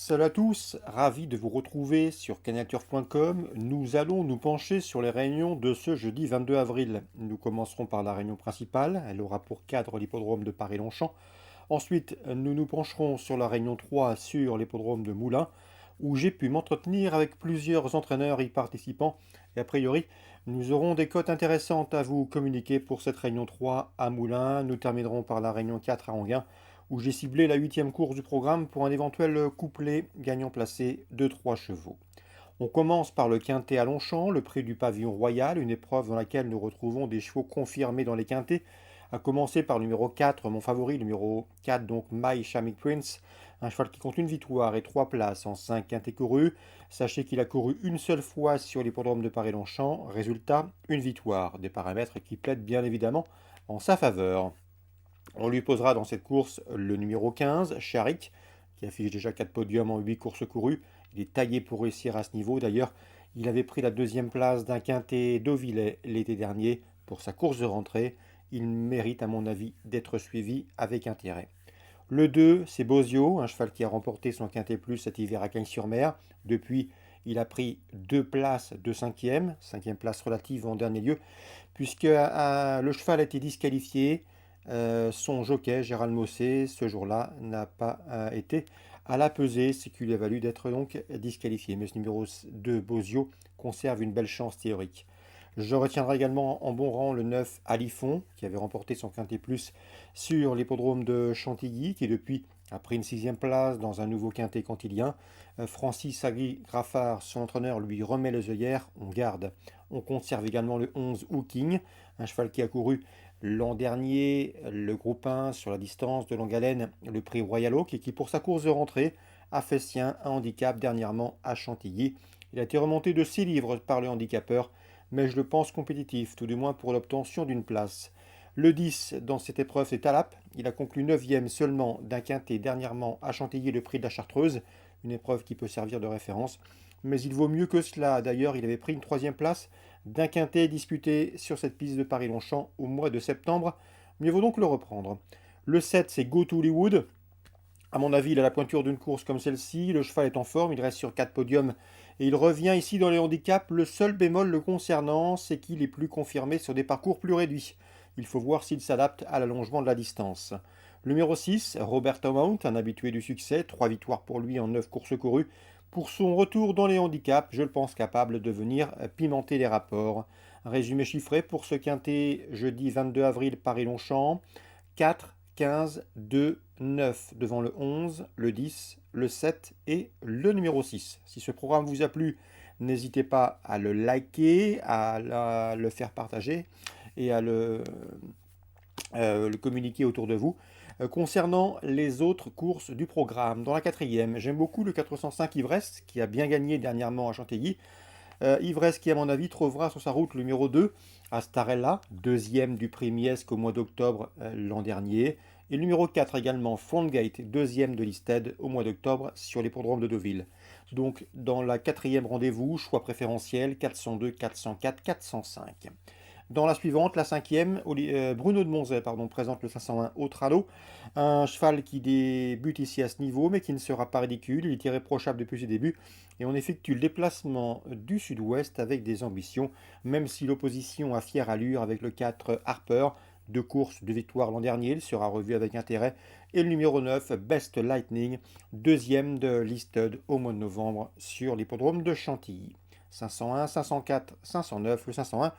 Salut à tous, ravi de vous retrouver sur canalturf.com. Nous allons nous pencher sur les réunions de ce jeudi 22 avril. Nous commencerons par la réunion principale, elle aura pour cadre l'hippodrome de Paris-Longchamp. Ensuite, nous nous pencherons sur la réunion 3 sur l'hippodrome de Moulins, où j'ai pu m'entretenir avec plusieurs entraîneurs y participant. Et a priori, nous aurons des cotes intéressantes à vous communiquer pour cette réunion 3 à Moulins. Nous terminerons par la réunion 4 à Anguin, où j'ai ciblé la huitième course du programme pour un éventuel couplet gagnant placé de 3 chevaux. On commence par le quintet à Longchamp, le prix du pavillon royal, une épreuve dans laquelle nous retrouvons des chevaux confirmés dans les quintets, à commencer par le numéro 4, mon favori, le numéro 4, donc My Shamik Prince, un cheval qui compte une victoire et 3 places en 5 quintets courus. Sachez qu'il a couru une seule fois sur l'hippodrome de Paris-Longchamp, résultat, une victoire, des paramètres qui plaident bien évidemment en sa faveur. On lui posera dans cette course le numéro 15, Charik, qui affiche déjà 4 podiums en 8 courses courues. Il est taillé pour réussir à ce niveau. D'ailleurs, il avait pris la deuxième place d'un quintet d'Auvilley l'été dernier pour sa course de rentrée. Il mérite, à mon avis, d'être suivi avec intérêt. Le 2, c'est Bozio, un cheval qui a remporté son quintet plus cet hiver à Cagnes-sur-Mer. Depuis, il a pris 2 places de 5e place relative en dernier lieu, puisque le cheval a été disqualifié. Son jockey, Gérald Mossé, ce jour-là, n'a pas été à la pesée, ce qui lui a valu d'être donc disqualifié. Mais ce numéro 2, Bozio, conserve une belle chance théorique. Je retiendrai également en bon rang le 9, Alifon, qui avait remporté son quintet plus sur l'hippodrome de Chantilly, qui depuis a pris une 6e place dans un nouveau quintet cantilien. Francis Agui-Graffard, son entraîneur, lui remet les œillères, on garde. On conserve également le 11, Hooking, un cheval qui a couru l'an dernier le groupe 1 sur la distance de longue haleine, le prix Royal Oak, et qui pour sa course de rentrée a fait sien un handicap dernièrement à Chantilly. Il a été remonté de 6 livres par le handicapeur, mais je le pense compétitif, tout du moins pour l'obtention d'une place. Le 10 dans cette épreuve, c'est Talap. Il a conclu 9e seulement d'un quintet dernièrement à Chantilly, le prix de la Chartreuse, une épreuve qui peut servir de référence. Mais il vaut mieux que cela. D'ailleurs, il avait pris une 3e place d'un quintet disputé sur cette piste de Paris-Longchamp au mois de septembre. Mieux vaut donc le reprendre. Le 7, c'est Go to Hollywood. À mon avis, il a la pointure d'une course comme celle-ci. Le cheval est en forme, il reste sur 4 podiums et il revient ici dans les handicaps. Le seul bémol le concernant, c'est qu'il est plus confirmé sur des parcours plus réduits. Il faut voir s'il s'adapte à l'allongement de la distance. Le numéro 6, Roberto Mount, un habitué du succès, 3 victoires pour lui en 9 courses courues. Pour son retour dans les handicaps, je le pense capable de venir pimenter les rapports. Un résumé chiffré pour ce quintet jeudi 22 avril Paris-Longchamp. 4, 15, 2, 9 devant le 11, le 10, le 7 et le numéro 6. Si ce programme vous a plu, n'hésitez pas à le liker, à le faire partager et à le communiquer autour de vous. Concernant les autres courses du programme, dans la quatrième, j'aime beaucoup le 405 Ivresse qui a bien gagné dernièrement à Chantilly. Ivresse qui, à mon avis, trouvera sur sa route le numéro 2, Astarella, deuxième du prix Miesque au mois d'octobre l'an dernier. Et le numéro 4 également, Frontgate, deuxième de Listed au mois d'octobre sur l'hippodrome de Deauville. Donc, dans la quatrième rendez-vous, choix préférentiel 402, 404, 405. Dans la suivante, la cinquième, Bruno de Monzet présente le 501 Autralo, un cheval qui débute ici à ce niveau, mais qui ne sera pas ridicule. Il est irréprochable depuis ses débuts et on effectue le déplacement du sud-ouest avec des ambitions, même si l'opposition a fière allure avec le 4 Harper, deux courses de victoire l'an dernier, il sera revu avec intérêt, et le numéro 9 Best Lightning, deuxième de Listed au mois de novembre sur l'hippodrome de Chantilly. 501, 504, 509, le 501.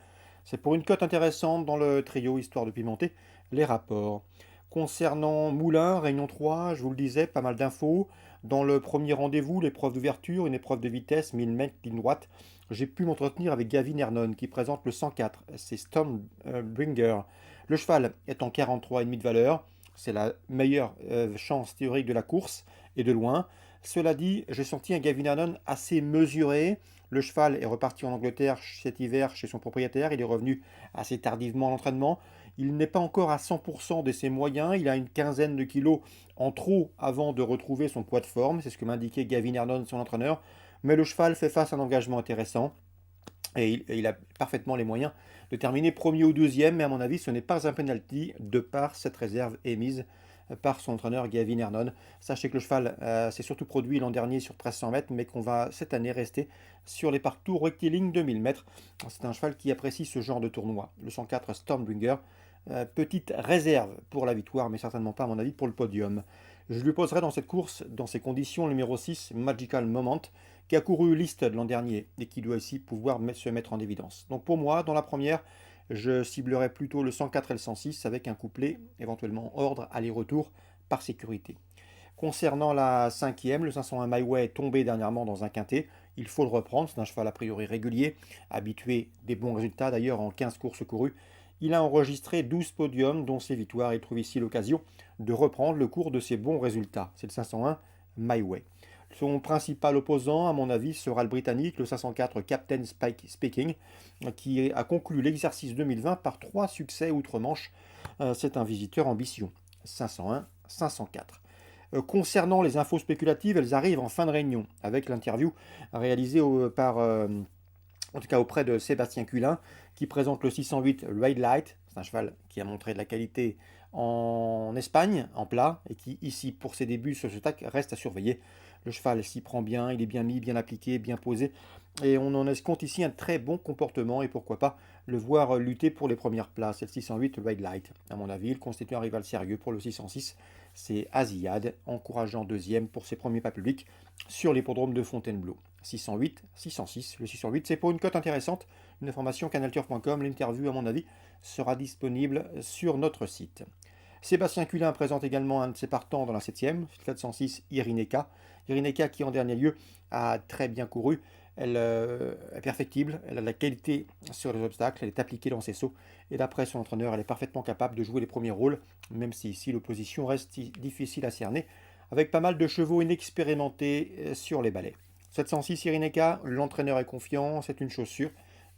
C'est pour une cote intéressante dans le trio, histoire de pimenter les rapports. Concernant Moulins, Réunion 3, je vous le disais, pas mal d'infos. Dans le premier rendez-vous, l'épreuve d'ouverture, une épreuve de vitesse, 1000 mètres, ligne droite, j'ai pu m'entretenir avec Gavin Hernon qui présente le 104. C'est Stormbringer. Le cheval est en 43,5 de valeur. C'est la meilleure chance théorique de la course et de loin. Cela dit, j'ai senti un Gavin Hernon assez mesuré. Le cheval est reparti en Angleterre cet hiver chez son propriétaire. Il est revenu assez tardivement à l'entraînement. Il n'est pas encore à 100% de ses moyens. Il a une quinzaine de kilos en trop avant de retrouver son poids de forme. C'est ce que m'indiquait Gavin Hernon, son entraîneur. Mais le cheval fait face à un engagement intéressant. Et il a parfaitement les moyens de terminer premier ou deuxième. Mais à mon avis, ce n'est pas un penalty de par cette réserve émise par son entraîneur Gavin Hernon. Sachez que le cheval s'est surtout produit l'an dernier sur 1300 mètres, mais qu'on va cette année rester sur les parcours rectilignes de 1000 mètres. C'est un cheval qui apprécie ce genre de tournoi. Le 104 Stormbringer, petite réserve pour la victoire, mais certainement pas à mon avis pour le podium. Je lui poserai dans cette course, dans ces conditions, le numéro 6, Magical Moment, qui a couru liste de l'an dernier et qui doit ici pouvoir se mettre en évidence. Donc pour moi, dans la première, je ciblerai plutôt le 104 et le 106 avec un couplet éventuellement ordre aller-retour par sécurité. Concernant la cinquième, le 501 My Way est tombé dernièrement dans un quintet. Il faut le reprendre, c'est un cheval a priori régulier, habitué des bons résultats d'ailleurs en 15 courses courues. Il a enregistré 12 podiums, dont ses victoires. Il trouve ici l'occasion de reprendre le cours de ses bons résultats. C'est le 501 My Way. Son principal opposant, à mon avis, sera le Britannique, le 504 Captain Speaking, qui a conclu l'exercice 2020 par 3 succès outre-Manche. C'est un visiteur ambition. 501, 504. Concernant les infos spéculatives, elles arrivent en fin de réunion, avec l'interview réalisée en tout cas auprès de Sébastien Culin, qui présente le 608 Red Light. C'est un cheval qui a montré de la qualité en Espagne, en plat, et qui, ici, pour ses débuts sur ce tac, reste à surveiller. Le cheval s'y prend bien, il est bien mis, bien appliqué, bien posé, et on en escompte ici un très bon comportement, et pourquoi pas le voir lutter pour les premières places. C'est le 608 Red Light. À mon avis, il constitue un rival sérieux pour le 606. C'est Aziad, encourageant deuxième pour ses premiers pas publics sur l'hippodrome de Fontainebleau. 608, 606. Le 608, c'est pour une cote intéressante. Une information canalturf.com. L'interview, à mon avis, sera disponible sur notre site. Sébastien Culin présente également un de ses partants dans la 7e, 406 Irineka. Irineka qui, en dernier lieu, a très bien couru. Elle est perfectible, elle a de la qualité sur les obstacles, elle est appliquée dans ses sauts. Et d'après son entraîneur, elle est parfaitement capable de jouer les premiers rôles, même si ici l'opposition reste difficile à cerner, avec pas mal de chevaux inexpérimentés sur les balais. 706 Irineka, l'entraîneur est confiant, c'est une chose sûre.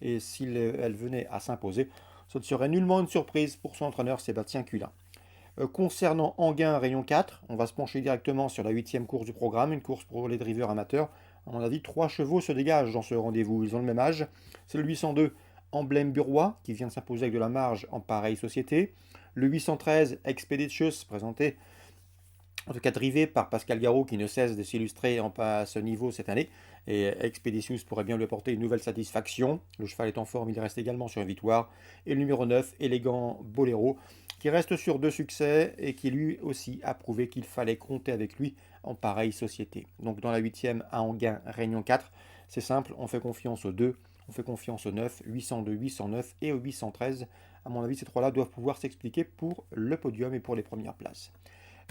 Et si elle venait à s'imposer, ce ne serait nullement une surprise pour son entraîneur Sébastien Culin. Concernant Anguin Rayon 4, on va se pencher directement sur la 8e course du programme, une course pour les drivers amateurs. À mon avis, 3 chevaux se dégagent dans ce rendez-vous. Ils ont le même âge. C'est le 802 Emblème Burois qui vient de s'imposer avec de la marge en pareille société. Le 813 Expeditious, présenté, en tout cas drivé par Pascal Garot qui ne cesse de s'illustrer à ce niveau cette année. Et Expeditious pourrait bien lui apporter une nouvelle satisfaction. Le cheval est en forme, il reste également sur une victoire. Et le numéro 9, Élégant Boléro, qui reste sur 2 succès et qui lui aussi a prouvé qu'il fallait compter avec lui en pareille société. Donc dans la 8e à Anguin, Réunion 4, c'est simple, on fait confiance aux 2, on fait confiance au 9, 802, 809 et au 813. À mon avis, ces 3-là doivent pouvoir s'expliquer pour le podium et pour les premières places.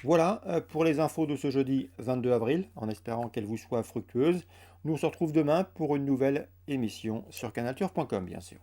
Voilà pour les infos de ce jeudi 22 avril, en espérant qu'elles vous soient fructueuses. Nous on se retrouve demain pour une nouvelle émission sur canalturf.com, bien sûr.